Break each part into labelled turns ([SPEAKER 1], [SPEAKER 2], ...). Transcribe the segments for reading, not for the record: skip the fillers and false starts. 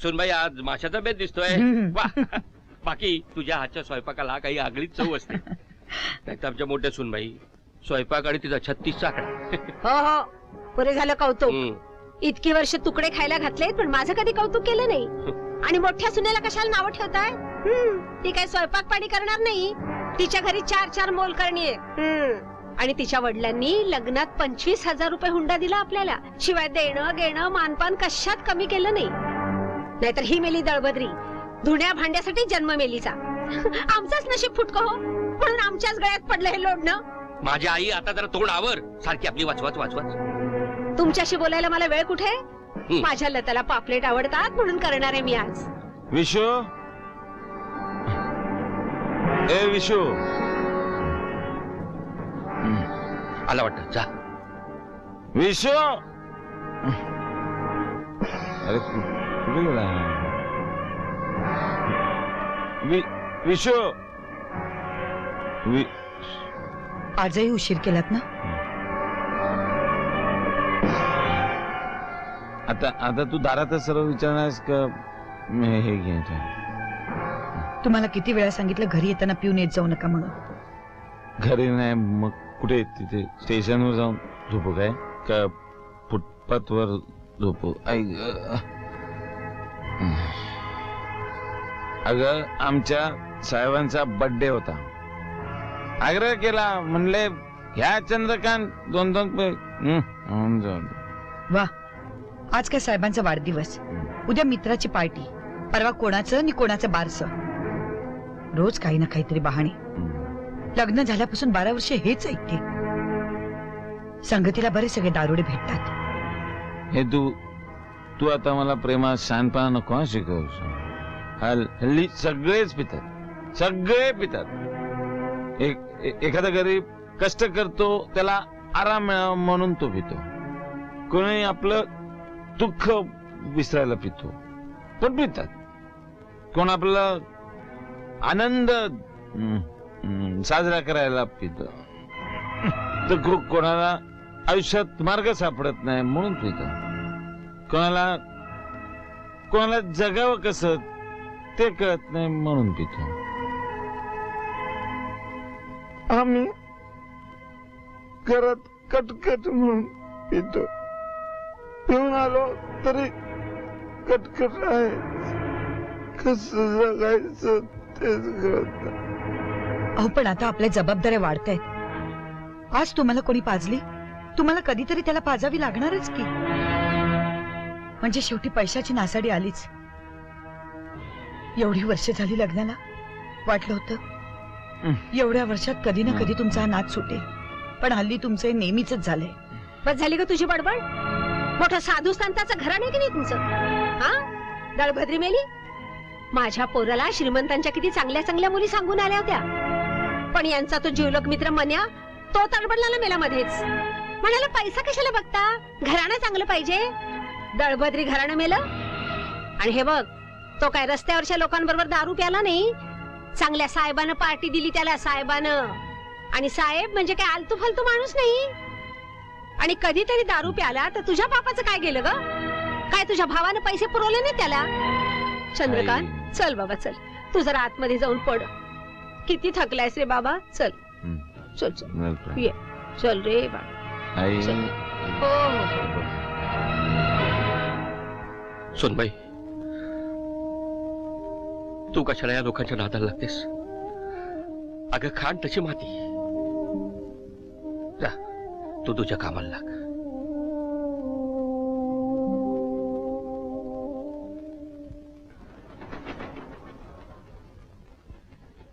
[SPEAKER 1] सुनबाई आज माशाचा बेत दिसतोय. बाकी तुझ्या हातच्या स्वयंपाकाला काही आगळीच चव असते. त्यात आमच्या मोठ्या सुनबाई स्वयंपाक आणि तिचा 36चा आकडा.
[SPEAKER 2] हो हो पुरे झालं कौतुक. इतकी वर्ष तुकडे खायला घातलेत पण माझं कधी कौतुक केलं नाही. आणि मोठ्या सुनेला कशाला नावं ठेवताय? ती काय स्वयंपाक पाणी करणार नाही. तिच्या घरी 4 मोल करणी आहे. आणि तिच्या वडिलांनी लग्नात 25,000 रुपये हुंडा दिला आपल्याला. शिवाय देणं घेणं मानपान कशात कमी केलं नाही. नाहीतर ही मेली दळबद्री धुण्या भांड्यासाठी जन्म मेलीचा. आमचाच नशीब फुटकं हो म्हणून आमच्याच गळ्यात पडलं हे लोडणं.
[SPEAKER 1] माझी आई आता जरा तोंड आवर. सारखी आपली वाचवाच वाचवाच.
[SPEAKER 2] तुमच्याशी बोलायला मला वेळ कुठे? माझ्या लताला पापलेट आवडतात म्हणून करणार आहे मी आज.
[SPEAKER 3] विशू, ए विशू,
[SPEAKER 1] आला वाटतं. जा
[SPEAKER 3] विशू. अरे कुठे गेला विशू?
[SPEAKER 4] आजही उशीर केलात ना?
[SPEAKER 3] आता तू दारातच सर्व विचारणारस का हे घ्यायचं?
[SPEAKER 4] तुम्हाला किती वेळा सांगितलं घरी येताना पिऊन येत जाऊ नका म्हणून.
[SPEAKER 3] घरी नाही मग कुठे? तिथे स्टेशनवर जाऊन झोपू काय का फुटपाथवर झोपू? अगं आमच्या साहेबांचा बर्थडे होता. आग्रह केला म्हणले ह्या चंद्रकांत 2-2
[SPEAKER 4] वा, आज काय साहेबांचा वाढदिवस, उद्या मित्राची पार्टी, परवा कोणाचं आणि कोणाचं बारसं. रोज काही ना काहीतरी बहाणे. लग्न झाल्यापासून 12 वर्ष हेच ऐकते. संगतीला बरे सगळे दारुडे भेटतात.
[SPEAKER 3] हे तू आता मला प्रेमात शहाणपणा नको शिकवस. हल्ली सगळेच पितात, सगळे पितात. एखादा गरीब कष्ट करतो त्याला आराम मिळावा म्हणून तो पितो. कोणी आपलं दुःख विसरायला पितो पण पितात. कोण आपला आनंद साजरा करायला पितो. तर कोणाला आयुष्यात मार्ग सापडत नाही म्हणून पितात. कोणाला जगावं कसं ते कळत नाही म्हणून पितो. आम्ही घरात कटकट म्हणून पितो. पिऊन आलो तरी कटकट आहे. कसं जगायचं तेच कळत नाही.
[SPEAKER 4] अहो पण आता आपल्या जबाबदाऱ्या वाढतायत. आज तुम्हाला कोणी पाजली, तुम्हाला कधीतरी त्याला पाजावी लागणारच की. म्हणजे शेवटी पैशाची नासाडी आलीच. एवढी वर्ष झाली लग्नाला, वाटलं होतं एवढ्या वर्षात कधी ना कधी तुमचा नाद सुटेल. पण हल्ली तुमचे नेहमीच झालंय.
[SPEAKER 2] बस झाली का तुझी बडबड? मोठं साधू संतांचं घराणं आहे की नाही तुमचं? हा, दळभद्री मेली. माझ्या पोराला श्रीमंतांच्या किती चांगल्या चांगल्या मुली सांगून आल्या होत्या. पण यांचा तो जीवलक मित्र मन्या तो तडबडला मेला मध्येच. म्हणाला पैसा कशाला बघता, घराणं चांगलं पाहिजे. दळभद्री घराणं मेलं. आणि हे बघ, तो काय रस्त्यावरच्या लोकांबरोबर दारू प्याला नाही. चांगल्या साहेबानं पार्टी दिली त्याला, साहेबानं. आणि साहेब म्हणजे काय आलतू फालतू माणूस नाही. आणि कधीतरी दारू प्याला तर तुझ्या बापाचं काय गेलं ग? काय तुझ्या भावानं पैसे पुरवले नाही त्याला? चंद्रकांत चल बाबा चल, तू जरा आतमध्ये जाऊन पड. किती थकलायस रे बाबा. चल चल चल ये, चल रे बाबा. हो हो.
[SPEAKER 1] सुनबाई, तू कशाला या लोकांच्या नादाला लागतेस? अगं खाण तशी माती. जा तू तुझ्या कामाला लाग.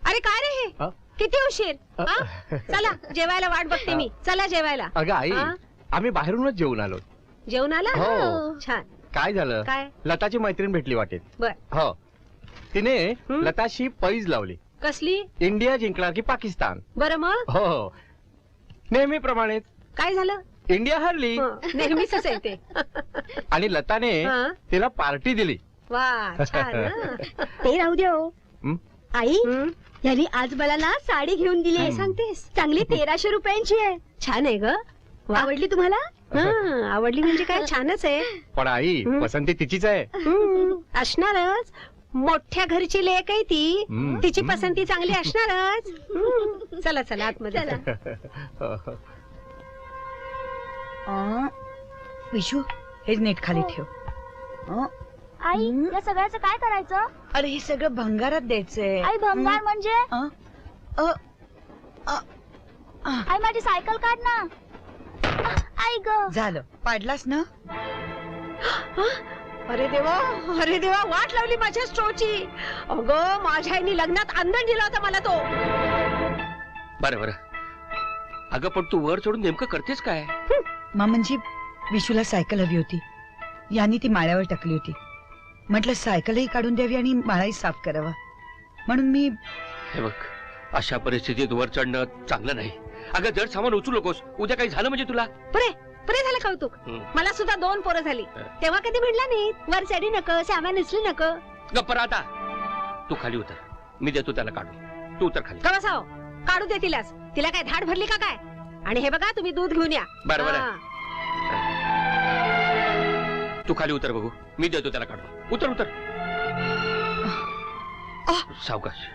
[SPEAKER 2] अरे काय रे हे? किती उशीर? चला जेवायला वाट बघते मी. चला जेवायला.
[SPEAKER 5] अगं आई, आम्ही बाहेरूनच जेवून आलो.
[SPEAKER 2] जेवण आला?
[SPEAKER 5] हो.
[SPEAKER 2] छान.
[SPEAKER 5] काय झालं?
[SPEAKER 2] काय?
[SPEAKER 5] लताची मैत्रीण भेटली वाटेत.
[SPEAKER 2] बर.
[SPEAKER 5] हो, तिने लताशी पैज लावली.
[SPEAKER 2] कसली?
[SPEAKER 5] इंडिया जिंकणार की पाकिस्तान.
[SPEAKER 2] बरं मग?
[SPEAKER 5] हो, नेहमीप्रमाणेच.
[SPEAKER 2] काय झालं?
[SPEAKER 5] इंडिया हरली.
[SPEAKER 2] नेहमीच आहे ते.
[SPEAKER 5] आणि लताने तिला पार्टी दिली.
[SPEAKER 2] वा छान. ते राहू दे हो. आई, यांनी आज मला ना साडी घेऊन दिली आहे. सांगतेस? चांगली 1300 रुपयांची आहे. छान आहे ग. आवडली तुम्हाला आवडली म्हणजे काय छानच आहे.
[SPEAKER 5] पण आई पसंती तिचीच आहे.
[SPEAKER 2] असणारच. मोठ्या घरची लेक आहे ती. तिची पसंती चांगली असणारच. चला चला आतमध्ये चला.
[SPEAKER 4] विशू हे नेट खाली ठेव.
[SPEAKER 6] आई या सगळ्याचं काय करायचं?
[SPEAKER 4] अरे हे सगळं भंगारात द्यायचंय.
[SPEAKER 6] आई भंगार म्हणजे? आई माझी सायकल काढ ना. आई ग
[SPEAKER 4] झालं पाडलास ना.
[SPEAKER 2] अरे देवा वाट लावली माझ्या स्टोची. अगं माझ्या आईनी लग्नात अंधण दिला होता मला तो.
[SPEAKER 1] बरं अगं पण तू वर चढून नेमकं करतेस काय?
[SPEAKER 4] म्हणजे विशूला सायकल हवी होती. यांनी ती माळ्यावर टाकली होती. म्हटलं सायकलही काढून द्यावी आणि माळाही साफ करावा म्हणून मी.
[SPEAKER 1] हे बघ अशा परिस्थितीत वर चढणं चांगलं नाही. अगं जड सामान उचलू नकोस. उद्या काही झालं म्हणजे तुला.
[SPEAKER 2] पुरे झालं कौतुक. मला सुद्धा 2 पोरं झाली. तेव्हा कधी म्हणला नाही वर चढी नको सामान उचलू नको.
[SPEAKER 1] गप्प आता. तू खाली उतर. मी देतो त्याला काढून. तू उतर खाली.
[SPEAKER 2] कवासाव काढू दे तिलाच. तिला काय धाड भरली का काय? आणि हे बघा तुम्ही दूध घेऊन या.
[SPEAKER 1] बरोबर तू खाली उतर बघू. मी देतो त्याला काढून. उतर सावकाश.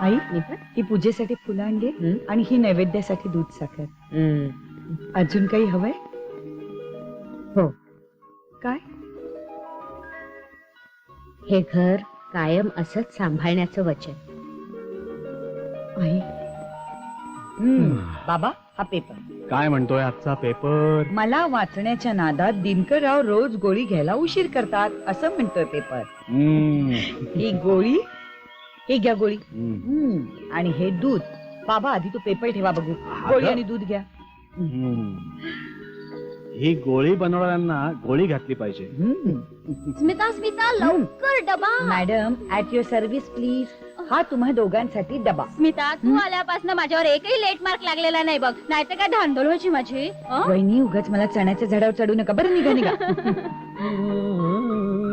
[SPEAKER 4] आई ही पूजेसाठी फुलं आणली आणि ही नैवेद्यासाठी दूध साखर. अजून काही हवंय?
[SPEAKER 2] हो.
[SPEAKER 4] काय?
[SPEAKER 2] हे घर कायम असंच सांभाळण्याचं वचन.
[SPEAKER 4] आई बाबा हा पेपर.
[SPEAKER 5] काय म्हणतोय आजचा पेपर?
[SPEAKER 4] मला वाचण्याच्या नादात दिनकरराव रोज गोळी घ्यायला उशीर करतात असं म्हणतोय पेपर. ही गोळी हे घ्या गोळी. आणि हे दूध. बाबा आधी तो पेपर ठेवा बघू. गोळी आणि दूध घ्या.
[SPEAKER 5] ही गोळी बनवणाऱ्यांना गोळी घातली पाहिजे.
[SPEAKER 6] स्मिता लवकर डबा.
[SPEAKER 4] Madam at your service please. हा तुम्हा दोघांसाठी डबा.
[SPEAKER 6] स्मिता तू आल्यापासून माझ्यावर एकही लेट मार्क लागलेला नाही बघ. नाहीतर काय धांदल व्हायची माझी.
[SPEAKER 4] वहिनी उगाच मला चण्याच्या झाडावर चढू नका बरं. निघा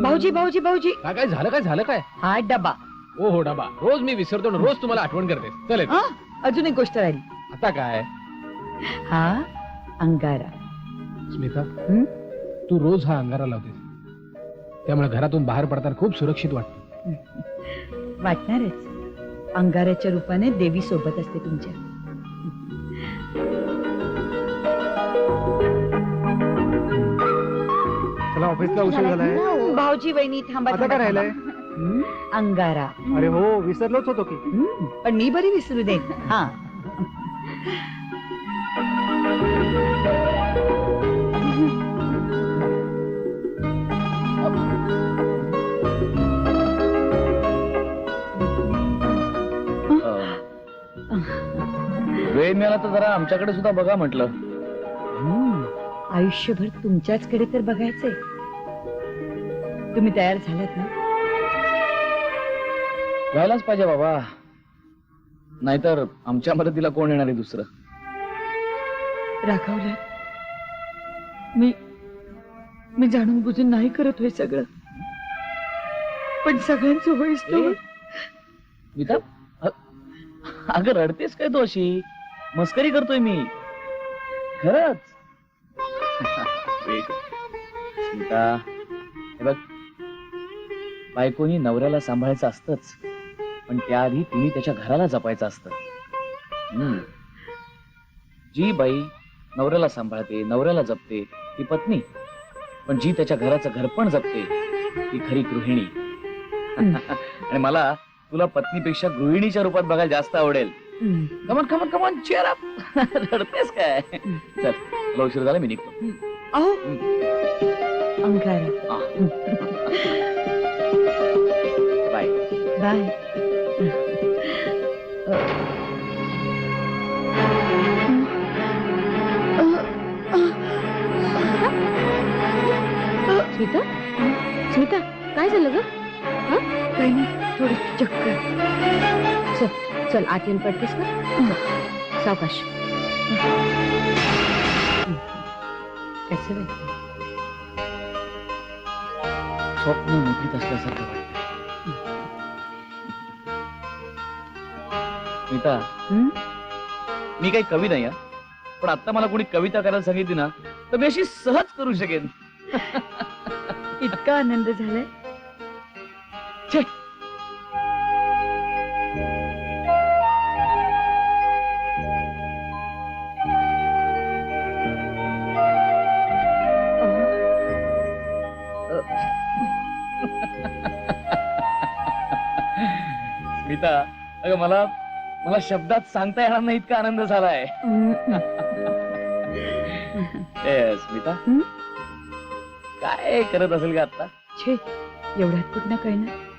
[SPEAKER 4] भाऊजी
[SPEAKER 5] काय झालं काय?
[SPEAKER 4] हा डबा.
[SPEAKER 5] हो डबा. रोज मी विसरतो ना. रोज तुम्हाला आठवण करते. चल
[SPEAKER 4] अजून एक गोष्ट राहिली.
[SPEAKER 5] आता काय?
[SPEAKER 4] हा अंगारा.
[SPEAKER 5] स्मिता तू रोज हा अंगारा लावतेस. त्यामुळे घरातून बाहेर पडताना खूप सुरक्षित वाटते.
[SPEAKER 4] वाटणारच. अंगाराच्या रूपाने देवी सोबत असते तुमच्या.
[SPEAKER 5] चला ऑफिसला उशीर झालाय.
[SPEAKER 4] भाऊजी वहिनी थांबा.
[SPEAKER 5] आता काय राहिलंय?
[SPEAKER 4] अंगारा.
[SPEAKER 5] अरे हो विसरलोच होतो की.
[SPEAKER 4] पण मी बरी विसरू देत. हा
[SPEAKER 3] वेळ मिळाला तर जरा आमच्याकडे सुद्धा बघा म्हटलं.
[SPEAKER 4] आयुष्यभर तुमच्याचकडे तर बघायचंय. तुम्ही तयार झालात ना?
[SPEAKER 3] व्हायलाच पाहिजे बाबा. नाहीतर आमच्या मदतीला कोण येणार आहे दुसरं?
[SPEAKER 4] राखवलं. मी जाणून बुजून नाही करत होय सगळं. पण सगळ्यांचं होईस तो.
[SPEAKER 3] गीता अगं रडतेस काय तू अशी? मस्करी करतोय मी खरंच. गीता हे बघ बायकोनी नवऱ्याला सांभाळायचं असतंच. पण त्याआधी तिने त्याच्या घराला जपायचं असतं. जी बाई नवऱ्याला सांभाळते नवऱ्याला जपते ती पत्नी. पण जी त्याच्या घराचं घर पण जपते ती खरी गृहिणी. आणि मला तुला पत्नीपेक्षा गृहिणीच्या रूपात बघायला जास्त आवडेल. कमन चेअर अप. रडतेस काय? चल तुला उशीर झाला मी निघतो.
[SPEAKER 4] अहो अंगारा.
[SPEAKER 3] Bye
[SPEAKER 4] bye.
[SPEAKER 2] स्मिता काय काय झालं ग?
[SPEAKER 4] काही नाही, थोडी चक्कर.
[SPEAKER 2] चल चल आत येऊन पडतेस ना. सावकाश. कसं वाटतं?
[SPEAKER 7] स्वप्न मोठीत असल्यासारखं वाटतं. स्मिता, मी काही कवी नाही हा. पण आता मला कोणी कविता करायला सांगितली ना तर मी अशी सहज करू शकेन.
[SPEAKER 4] इतका आनंद झालाय.
[SPEAKER 7] छे, स्मिता, अगं मला मला शब्दात सांगता येणार नाही इतका आनंद झालाय. ए, स्मिता, काय करत असेल का आता?
[SPEAKER 4] छे, एवढ्यात कुठं कळणार.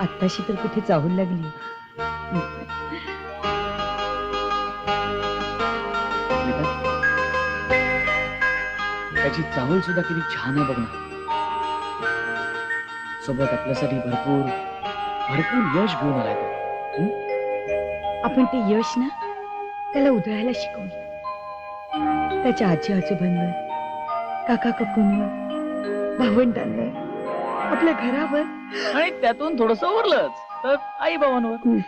[SPEAKER 4] आत्ताशी तर कुठे चाहूल लागली.
[SPEAKER 7] स्मिता, त्याची चाहूल सुद्धा किती छान आहे बघ ना. सोबत आपल्यासाठी भरपूर भरपूर यश घेऊन आलाय तो.
[SPEAKER 4] आपण ते यश ना त्याला उधळायला शिकवलं. त्याच्या आजी आजोबांवर, काका काकूंवर, भावंडांवर, आपल्या घरावर
[SPEAKER 7] आणि त्यातून थोडस उरलंच तर आई बाबांवर.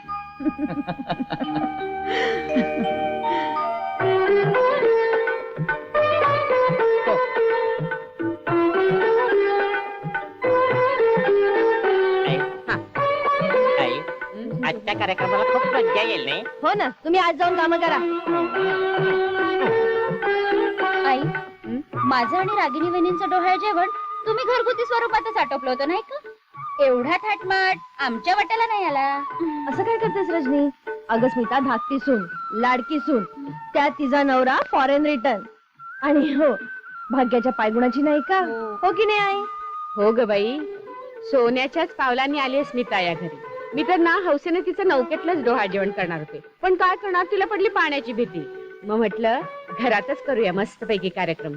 [SPEAKER 8] आजच्या कार्यक्रमाला खूप मज्जा येईल नाही?
[SPEAKER 6] हो ना, तुम्ही आज जाऊन कामं करा. आई, माझं आणि रागिनी वहिनींचं डोहाळ जेवण तुम्ही घरगुती स्वरूपातच आटोपलं होतं नाही का? एवढा थाटमाट आमच्या वाट्याला नाही आला.
[SPEAKER 2] असं काय करतेस रजनी? अगं स्मिता धाकटी सून, लाडकी सून, त्यात तिचा नवरा फॉरेन रिटर्न. आणि हो, भाग्याच्या पायगुणाची नाही का? हो की नाही आई?
[SPEAKER 9] हो ग बाई, सोन्याच्याच पावलांनी आली स्मिता या घरी. मी तर ना हौसेने तिचं नौकेतलंच डोहाळ जेवण करणार होते, पण काय करणार, तिला पडली पाण्याची भीती. मग म्हटलं घरातच करूया मस्तपैकी कार्यक्रम.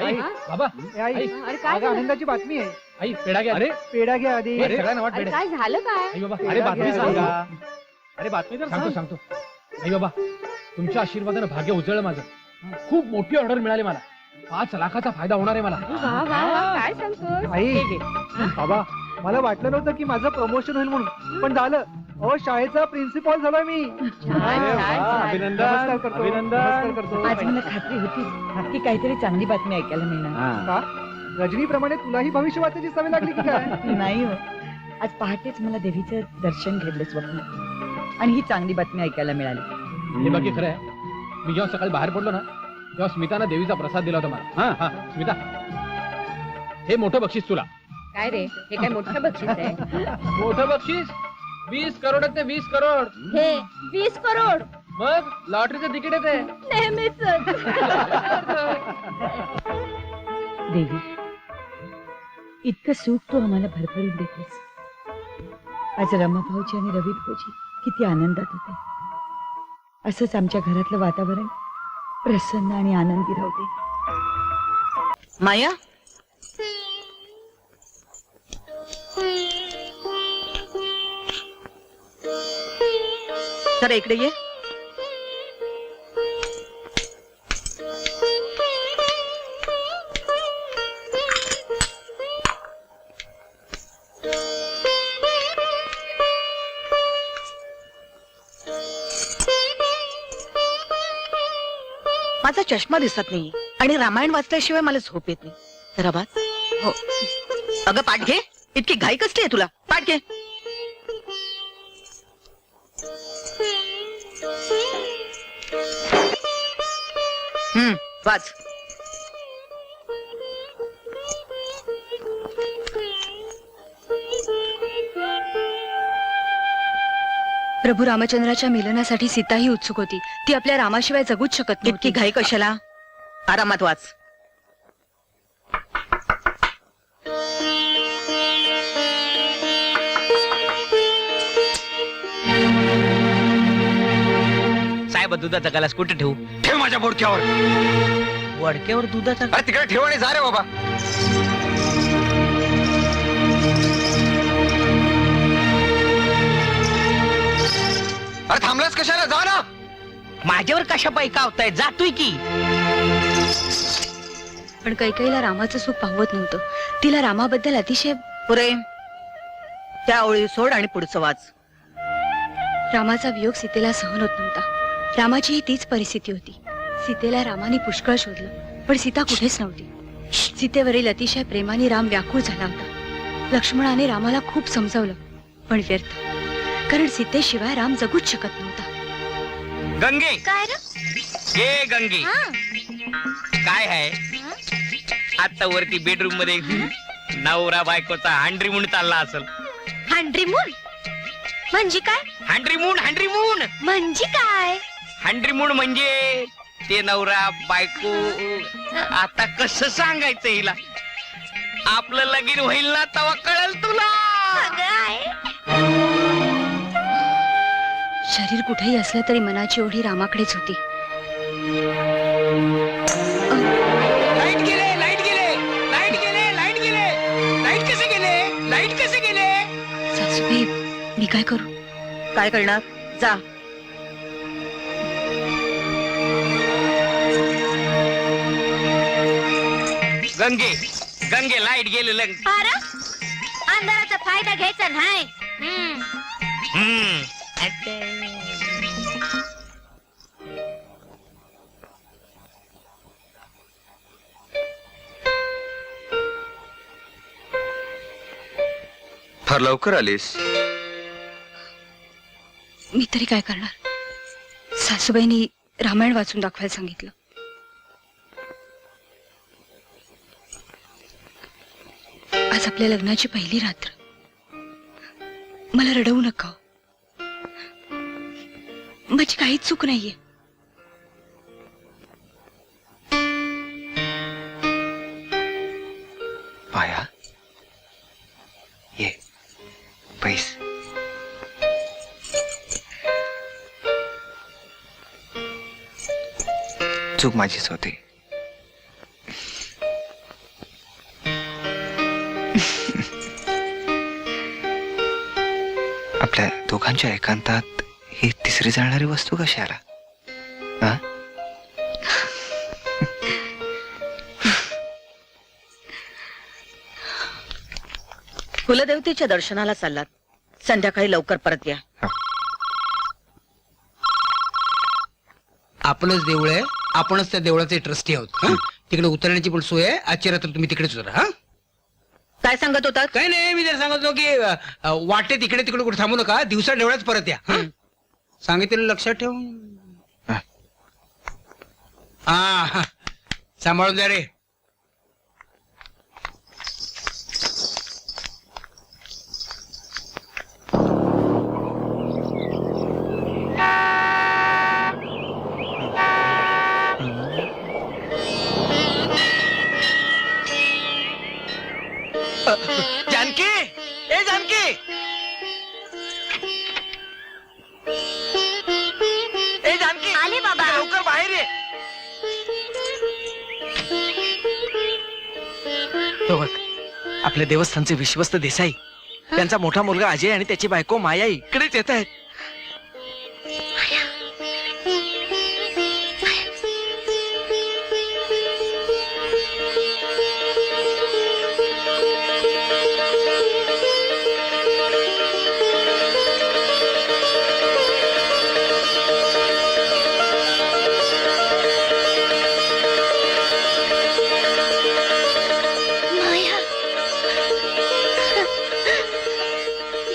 [SPEAKER 5] आई, बाबा, आई,
[SPEAKER 9] अरे काय
[SPEAKER 5] अगं,
[SPEAKER 9] झालं?
[SPEAKER 5] आनंदाची बातमी आहे. आई, पेढा घ्या. अरे पेढा घ्या आधी. सगळ्यांना वाट
[SPEAKER 9] अरे
[SPEAKER 5] पेढा.
[SPEAKER 9] काय झालं काय?
[SPEAKER 5] आई बाबा, अरे बातमी सांगा. अरे बातमी तर सांगतो. आई बाबा, तुमच्या आशीर्वादानं भाग्य उजळलं माझं. खूप मोठी ऑर्डर मिळाली मला. 5 लाखाचा फायदा होणार आहे मला.
[SPEAKER 9] वा वा वा, काय सांगतोस?
[SPEAKER 10] आई.
[SPEAKER 9] हे घे.
[SPEAKER 10] बाबा, मला वाटलं नव्हतं की माझं प्रमोशन होईल म्हणून, पण झालं. अहो, शाळेचा प्रिन्सिपल झालोय मी.
[SPEAKER 9] छान, छान.
[SPEAKER 5] अभिनंदन.
[SPEAKER 10] नमस्कार करतो.
[SPEAKER 5] अभिनंदन.
[SPEAKER 10] नमस्कार करतो.
[SPEAKER 4] आज मला खात्री होती की काहीतरी चांगली बातमी ऐकायला मिळणार.
[SPEAKER 10] का? रजनीप्रमाणे तुलाही भविष्य वाचायची सवय लागली की काय?
[SPEAKER 4] नाही हो, आज पहाटेच मला देवीचं दर्शन घडलं स्वप्न, आणि ही चांगली बातमी ऐकायला मिळाली.
[SPEAKER 5] हे बाकी खरं आहे. मी जेव्हा सकाळी बाहेर पडलो ना, तेव्हा स्मितानं देवीचा प्रसाद दिला होता मला. हा, स्मिता, हे मोठं बक्षीस तुला.
[SPEAKER 9] काय रे, हे काय मोठं बक्षीस आहे?
[SPEAKER 5] मोठं बक्षीस 20 करोड ते 20 करोड.
[SPEAKER 6] हे 20 करोड
[SPEAKER 5] मग लॉटरीचं तिकीट येते.
[SPEAKER 6] नेहमीच.
[SPEAKER 4] देवी, इतकं सुख तू आम्हाला भरभरून देतेस. आज रमा भाऊजी आणि रवी भाऊजी किती आनंदात होते. असंच आमच्या घरातलं वातावरण प्रसन्न आणि आनंदी राहू दे.
[SPEAKER 8] माया, जरा इकडे ये. माझा चष्मा दिसत नाही आणि रामायण वाचल्याशिवाय मला झोप येत नाही. जरा बात. हो, अगं पाठ घे. इतकी घाई कसली आहे तुला? पाठ घे. वाच.
[SPEAKER 6] प्रभू रामचंद्राच्या मिलनासाठी सीताही उत्सुक होती. ती आपल्या रामाशिवाय जगूच शकत
[SPEAKER 8] इतकी घाई कशाला? आरामात वाच.
[SPEAKER 7] साहेब दुधाचा गलास कुठे ठेवू?
[SPEAKER 1] ठेव माझ्या बोडक्यावर.
[SPEAKER 7] वडक्यावर दुधाचा
[SPEAKER 1] अरे तिकडे ठेव आणि जा रे बाबा. अरे थांबलास कशाला? जा ना.
[SPEAKER 7] माझ्यावर कशा पैकावताय? जातोय की.
[SPEAKER 6] पण कैकेयीला रामाचं सुख पाहवत नव्हतं. तिला रामाबद्दल अतिशय
[SPEAKER 8] पुरे त्या ओळी सोड आणि पुढचं वाच.
[SPEAKER 6] रामाचा वियोग सीतेला सहन होत नव्हता. रामाचीही तीच परिस्थिती होती. सीतेला रामाने पुष्कळ शोधलं, पण सीता कुठेच नव्हती. सीतेवरील अतिशय प्रेमाने राम व्याकुळ झाला होता. लक्ष्मणाने रामाला खूप समजावलं, पण व्यर्थ, कारण सीतेशिवाय राम जगूच शकत नव्हता.
[SPEAKER 7] गंगे
[SPEAKER 6] काय
[SPEAKER 7] ए गंगे काय आहे? आता वरती बेडरूम मध्ये नवरा बायकोचा हंड्रीमून चालला असेल.
[SPEAKER 6] हंड्रीमून म्हणजे काय?
[SPEAKER 7] हंड्रीमून हंड्रीमून
[SPEAKER 6] म्हणजे काय?
[SPEAKER 7] हंड्रीमून म्हणजे ते नवरा बायको. आता कसं सांगायचं हिला? आपलं लगीन होईल ना तेव्हा कळल तुला.
[SPEAKER 6] शरीर कुठेही असलं तरी मनाची ओढी रामाकडेच होती.
[SPEAKER 7] लाईट गेले लाईट गेले लाईट गेले लाईट गेले लाईट कसे गेले लाईट कसे गेले?
[SPEAKER 6] सासूबाई, मी काय करू?
[SPEAKER 8] काय करणार? जा.
[SPEAKER 7] गंगे गंगे लाईट गेले
[SPEAKER 6] अंधाराचा फायदा घ्यायचा नाही.
[SPEAKER 1] फार लवकर आलीस.
[SPEAKER 6] मी तरी काय करणार? सासूबाईंनी रामायण वाचून दाखवायला सांगितलं. आज आपल्या लग्नाची पहिली रात्र. मला रडवू नका. माझी काहीच चूक नाहीये.
[SPEAKER 11] माया ये पैस. चूक माझीच होती. आपल्या दोघांच्या एकांतात ही तिसरी जाणारी वस्तू कशाला? हा?
[SPEAKER 8] कुलदेवतेच्या दर्शनाला चाललात. संध्याकाळी लवकर परत या.
[SPEAKER 5] आपलंच देऊळ आहे, आपणच त्या देवळाचे ट्रस्टी आहोत. हं? तिकडे उतरण्याची पण सोय आहे. आजची रात्र तुम्ही तिकडेच उतरा. हा,
[SPEAKER 8] काय सांगत होतात?
[SPEAKER 5] काही नाही, मी तर सांगत होतो की वाटे तिकडे तिकडे कुठे थांबू नका. दिवसा देवळात परत या. हं? सांगितलेलं लक्षात ठेव. हा, सांभाळून जा रे.
[SPEAKER 7] जानकी ए जानकी ए जानकी
[SPEAKER 6] आले बाबा.
[SPEAKER 7] लवकर बाहेर ये.
[SPEAKER 11] तो बघ, आपल्या देवस्थानचे विश्वस्त देसाई, त्यांचा मोठा मुलगा अजय आणि त्याची बायको माया इकडेच येत आहेत.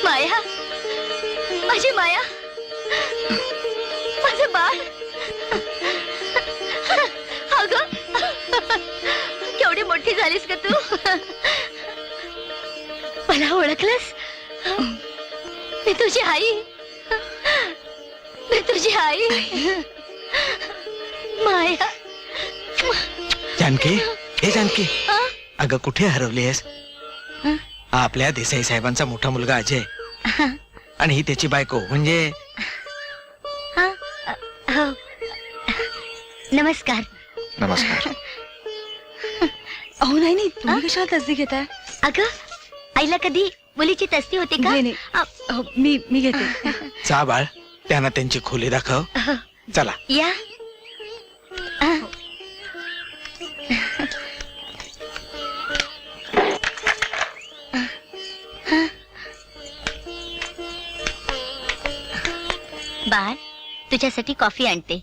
[SPEAKER 6] माया, माझी माया, माझं बाळ. अगं, केवढी मोठी झालीस का तू? मला ओळखलंस? मी तुझी आई. तुझी आई माया.
[SPEAKER 11] जानकी हे जानकी
[SPEAKER 6] हा?
[SPEAKER 11] अगं कुठे हरवलीस? आपल्या देसाई साहेबांचा मोठा मुलगा अजय आणि ही त्याची बायको म्हणजे
[SPEAKER 6] हो. नमस्कार.
[SPEAKER 11] नमस्कार.
[SPEAKER 6] अहो नाही तुम्ही कशाला तसदी घेताय? अगं आईला कधी मुलीची तस्ती होते का? मी घेते.
[SPEAKER 11] जा बाळ त्यांना त्यांची खोली दाखव. चला
[SPEAKER 6] या. बाळ तुझ्यासाठी कॉफी आणते.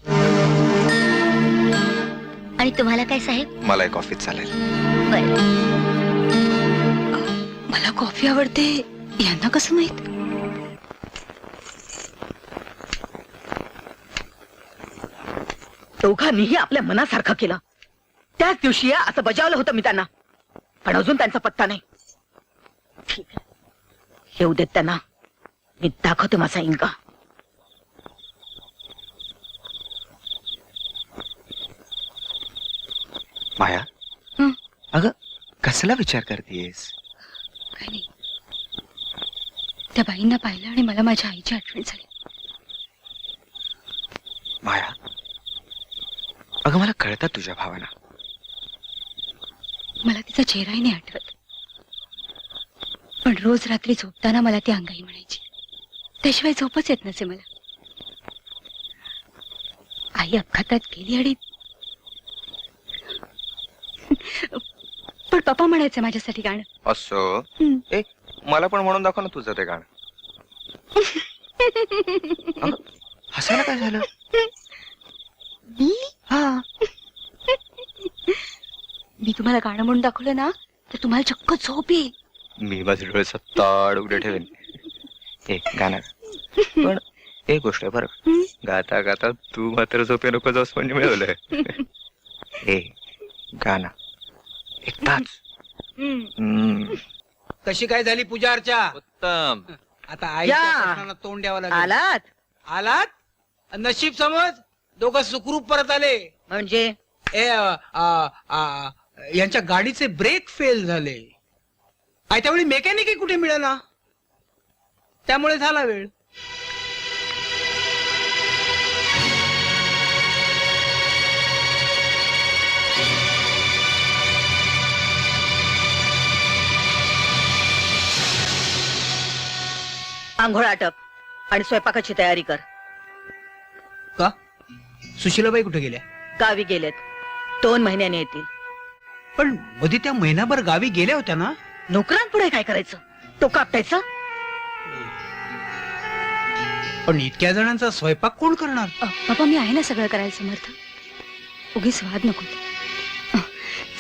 [SPEAKER 6] आणि तुम्हाला काय साहेब?
[SPEAKER 11] मला कॉफी चालेल.
[SPEAKER 6] बर. मला कॉफी आवडते यांना कसं माहित?
[SPEAKER 8] दोघांनीही आपल्या मनासारखं केलं. त्याच दिवशी असं बजावलं होतं मी त्यांना, पण अजून त्यांचा पत्ता नाही. ठीक आहे, येऊ देत त्यांना, मी दाखवते माझा इंगा.
[SPEAKER 11] माया
[SPEAKER 6] हं?
[SPEAKER 11] अगं कसला विचार करतेस?
[SPEAKER 6] काय नाही, त्या बाईंना पाहिलं आणि मला माझ्या आईची आठवण झाली.
[SPEAKER 11] माया अगं मला कळतात तुझ्या भावना.
[SPEAKER 6] मला तिचा चेहराही नाही आठवत, पण रोज रात्री झोपताना मला ती अंगाई म्हणायची. त्याशिवाय झोपच येत नसे मला. आई अपघातात गेली आणि पण पप्पा म्हणायचे माझ्यासाठी गाणं.
[SPEAKER 12] असं
[SPEAKER 6] हं.
[SPEAKER 12] ए मला पण म्हणून दाखव ना तुझं ते गाणं. अगं, हसायला काय झालं?
[SPEAKER 6] हा. मी तुम्हाला गाणं म्हणून दाखवलं ना तर तुम्हाला चक्क झोप येईल.
[SPEAKER 12] मी माझे डोळे सत्ताड उघडे ठेवेन. ए गाणं पण एक गोष्ट आहे बरं,
[SPEAKER 6] हं?
[SPEAKER 12] गाता गाता तू मात्र झोपे नको जाऊस म्हणजे मिळवलंय. ए गाणं एकदाच.
[SPEAKER 5] कशी काय झाली पूजा अर्चा?
[SPEAKER 3] उत्तम.
[SPEAKER 5] आता आईच्या
[SPEAKER 8] या.
[SPEAKER 5] प्रश्नाला तोंड द्यावं लागेल.
[SPEAKER 8] आलात
[SPEAKER 5] आलात? नशीब समज दोघं सुखरूप परत आले.
[SPEAKER 8] म्हणजे
[SPEAKER 5] ए यांच्या गाडीचे ब्रेक फेल झाले. त्यावेळी मेकॅनिक कुठे मिळेना, त्यामुळे झाला वेळ.
[SPEAKER 8] आंघोळ आटप आणि स्वयंपाकाची तयारी कर.
[SPEAKER 5] का सुशीलाबाई कुठे गेल्या?
[SPEAKER 8] गावी गेलेत, 2 महिन्याने येतील.
[SPEAKER 5] पण मध्ये त्या महिनाभर गावी गेल्या होत्या ना.
[SPEAKER 8] नोकरांपुढे काय करायचं, तो कापटायचा.
[SPEAKER 5] पण इतक्या जणांचा स्वयंपाक कोण करणार?
[SPEAKER 6] बाबा मी आहे ना सगळं करायला समर्थ. उगीच वाद नको.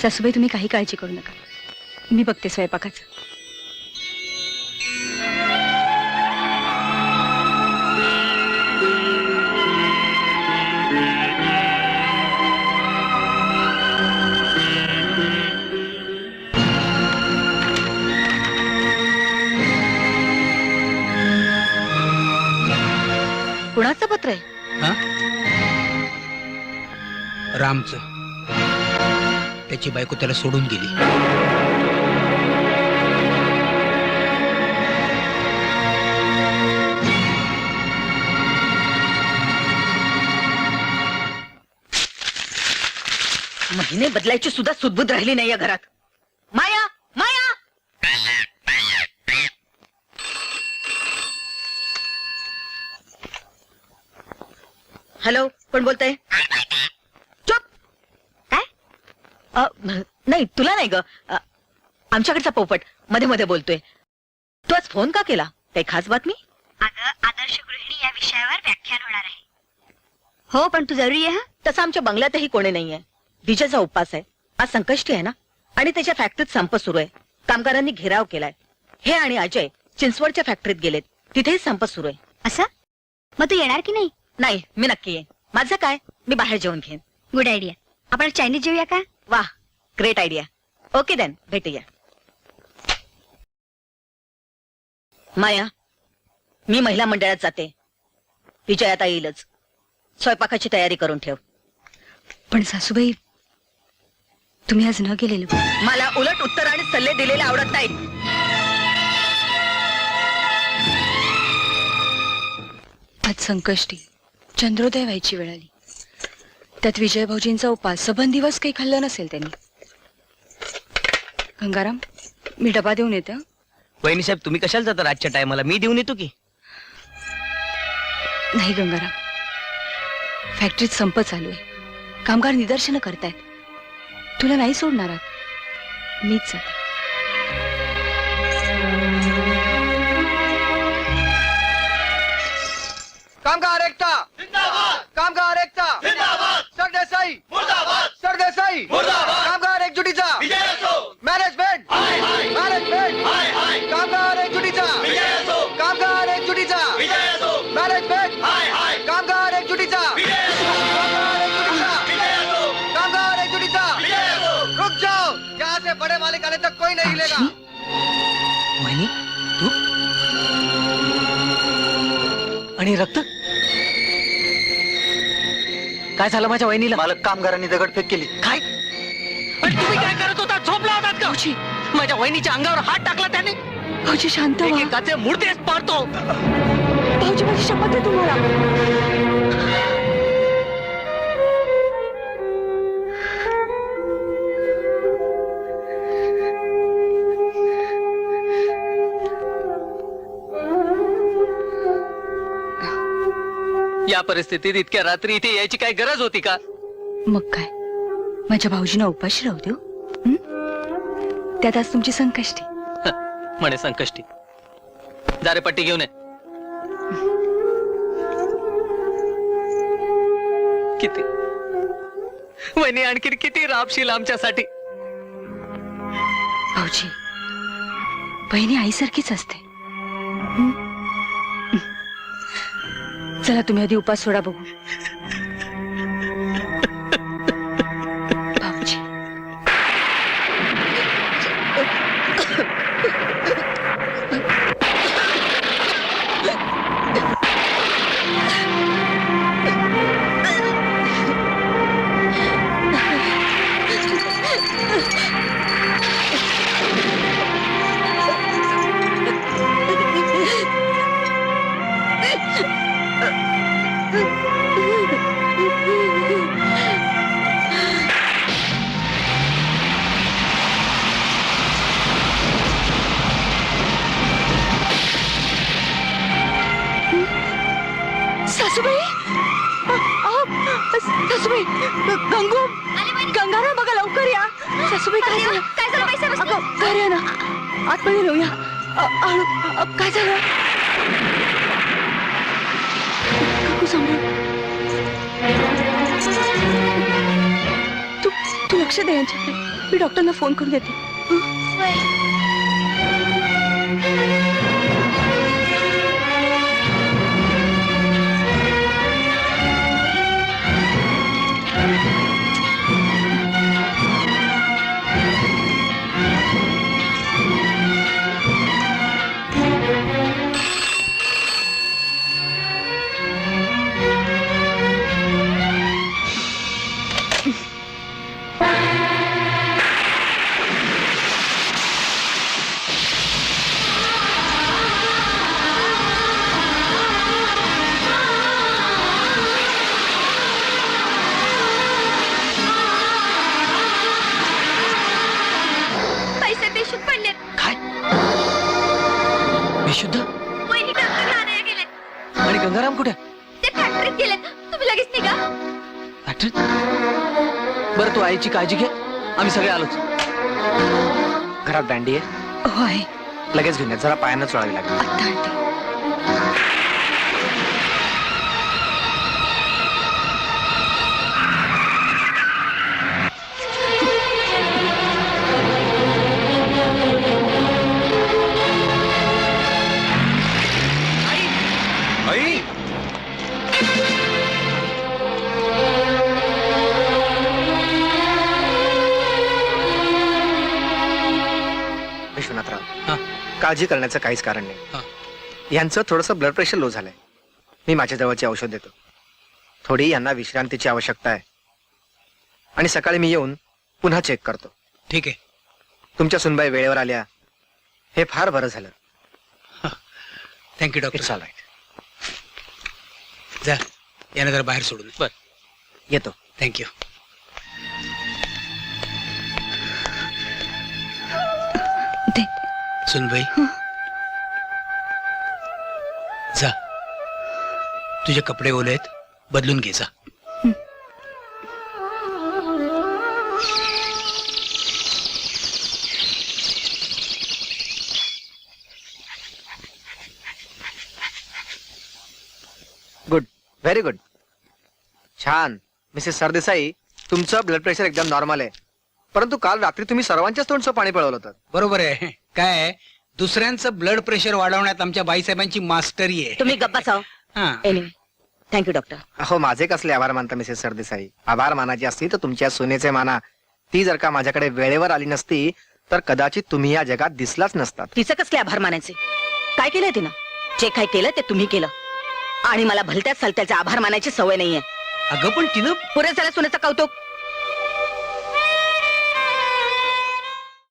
[SPEAKER 6] सासूबाई तुम्ही काही काळजी करू नका, मी बघते स्वयंपाकाचं.
[SPEAKER 8] कुणाचं पत्र आहे?
[SPEAKER 5] रामचं. त्याची बायको त्याला सोडून गेली.
[SPEAKER 8] महिने बदलायची सुद्धा सुदबुद राहिली नाही या घरात. माया माया. हॅलो, कोण बोलतंय? चुप. काय? नाही तुला नाही ग, आमच्याकडचा पोपट मध्ये मध्ये बोलतोय. तू आज फोन का केला? काही खास बातमी?
[SPEAKER 6] अगं आदर्श गृहिणी या विषयावर व्याख्यान होणार आहे. हो पण तू जरुरी आहे.
[SPEAKER 8] तसं आमच्या बंगल्यातही कोणी नाहीये. विजयचा उपवास आहे, आज संकष्टी आहे ना, आणि त्याच्या फॅक्टरीत संप सुरू आहे. कामगारांनी घेराव केलाय. हे आणि अजय चिंचवडच्या फॅक्टरीत गेलेत, तिथेही संप सुरू आहे.
[SPEAKER 6] असं? मग तू येणार की नाही?
[SPEAKER 8] नाही, मी नक्की आहे. माझं काय, मी बाहेर जेवण घेईन.
[SPEAKER 6] Good idea. आपण चायनीज जेवूया का?
[SPEAKER 8] वाह, ग्रेट आयडिया. ओके देन, भेटूया. माया, मी महिला मंडळात जाते. विजय आता येईलच. स्वयंपाकाची तयारी करून ठेव.
[SPEAKER 6] पण सासूबाई तुम्ही आज न गेलेलो.
[SPEAKER 8] मला उलट उत्तर आणि सल्ले दिलेले आवडत नाहीत.
[SPEAKER 6] आज संकष्टी चंद्रोदय व्हायची वेळ आली. त्यात विजय भाऊजींचा उपास सबंध दिवस काही खाल्लं नसेल त्यांनी. गंगाराम मी डबा देऊन येते.
[SPEAKER 7] वहिनी साहेब तुम्ही कशाला जाता रातच्या टायमाला? मी देऊन येतो की.
[SPEAKER 6] नाही गंगाराम, फॅक्टरीत संप चालू आहे. कामगार निदर्शनं करतायत. तुला नाही सोडणार आहात. मीच जाते.
[SPEAKER 10] कामगार एकता कामगार एकता सरदेसाई सरदेसाई कामगार एकजुटीचा मॅनेजमेंट कामगार एकजुटीचा कामगार एकजुटीचा मॅनेजमेंट कामगार एकजुटीचा कामगार एकजुटीचा रुक जाओ, यहाँ से बड़े मालिक आने तक कोई नहीं हिलेगा.
[SPEAKER 11] वहिनी तू आणि रक्त काय झालं माझ्या वहिनीला?
[SPEAKER 10] मालक कामगारांनी दगडफेक केली.
[SPEAKER 11] काय? आणि तुम्ही काय करत होता? झोपला होतात का?
[SPEAKER 6] भाऊजी,
[SPEAKER 11] माझ्या वहिनीच्या अंगावर हात टाकला त्याने.
[SPEAKER 6] भाऊजी शांत व्हा.
[SPEAKER 11] एकेकाचे मुर्देच पाडतो.
[SPEAKER 6] भाऊजी माझी शपथ आहे तुम्हाला.
[SPEAKER 11] या परिस्थितीत इतक्या रात्री इथे यायची काय गरज होती का?
[SPEAKER 6] मग काय, माझ्या भाऊजींना उपाशी राहू देऊ. त्यात आज तुमची संकष्टी.
[SPEAKER 11] म्हणे संकष्टी. दारे पट्टी घेऊन ये. किती वहिनी आणखी किती राबशील आमच्यासाठी?
[SPEAKER 6] भाऊजी, बहिणी आईसारखीच असते. चला तुम्ही आधी उपास सोडा बघू. भाऊजी, सासूबाई, सासूबाई, गंगू, गंगाराम बघा लवकर या. सासूबाई काय झालं? काय झालं? अगं घरी या ना, आतमध्ये नेऊया. काय झालं? काकू सांभाळ. तू लक्ष दे यांच्याकडे. मी डॉक्टरना फोन करून देते.
[SPEAKER 11] शुद्ध आणि गंगाराम कुठे?
[SPEAKER 6] ते फॅक्टरीत गेले. तुम्ही लगेच निघा.
[SPEAKER 11] फॅक्टरीत? बरं तू आईची काळजी घे. आम्ही सगळे आलोच. घरात दांडी आहे?
[SPEAKER 6] होय,
[SPEAKER 11] लगेच घेऊन या. जरा पायानं चोळावी लागेल.
[SPEAKER 6] आत्ता आणते.
[SPEAKER 11] विश्वनाथराव,
[SPEAKER 10] काळजी करण्याचं काहीच कारण नाही. यांचं थोडंसं ब्लड प्रेशर लो झालंय. मी माझ्या जवळचे औषध देतो.
[SPEAKER 11] थोडी यांना विश्रांतीची आवश्यकता आहे आणि सकाळी मी येऊन पुन्हा चेक करतो.
[SPEAKER 5] ठीक आहे.
[SPEAKER 11] तुमच्या सुनबाई वेळेवर आल्या हे फार बरं झालं.
[SPEAKER 5] Thank you doctor.
[SPEAKER 11] It's all right.
[SPEAKER 5] जा याने जरा बाहेर सोडून.
[SPEAKER 1] बर.
[SPEAKER 11] येतो.
[SPEAKER 5] थँक्यू. सुनबाई जा, तुझे कपडे ओले आहेत, बदलून घे जा.
[SPEAKER 11] Good, very good. छान. मिसेस सरदेसाई, तुमचं ब्लड प्रेशर एकदम नॉर्मल आहे, परंतु काल रात्री तुम्ही सर्वांच्याच तोंडचं पाणी पिळवलं होतं.
[SPEAKER 5] बरोबर आहे. काय दुसऱ्यांचं ब्लड प्रेशर वाढवण्यात आमच्या बाईसाहेबांची मास्टरी आहे.
[SPEAKER 8] तुम्ही गप्पा साव.
[SPEAKER 5] हा.
[SPEAKER 8] Anyway thank you doctor.
[SPEAKER 11] हो, माझे कसले आभार मानता मिसेस सरदेसाई. आभार मानाची असती तर तुमच्या सुनेचे माना. ती जर का माझ्याकडे वेळेवर आली नसती तर कदाचित तुम्ही या जगात दिसलाच नसतात.
[SPEAKER 8] तिचं कसले आभार मानायचे? काय केलंय तिनं? जे काय केलं ते तुम्ही केलं आणि मला भलत्याच सलत्याचे आभार मानायची सवय नाहीये.
[SPEAKER 5] अगं पण तिनं
[SPEAKER 8] पुरे झालं सुनेचं कौतुक.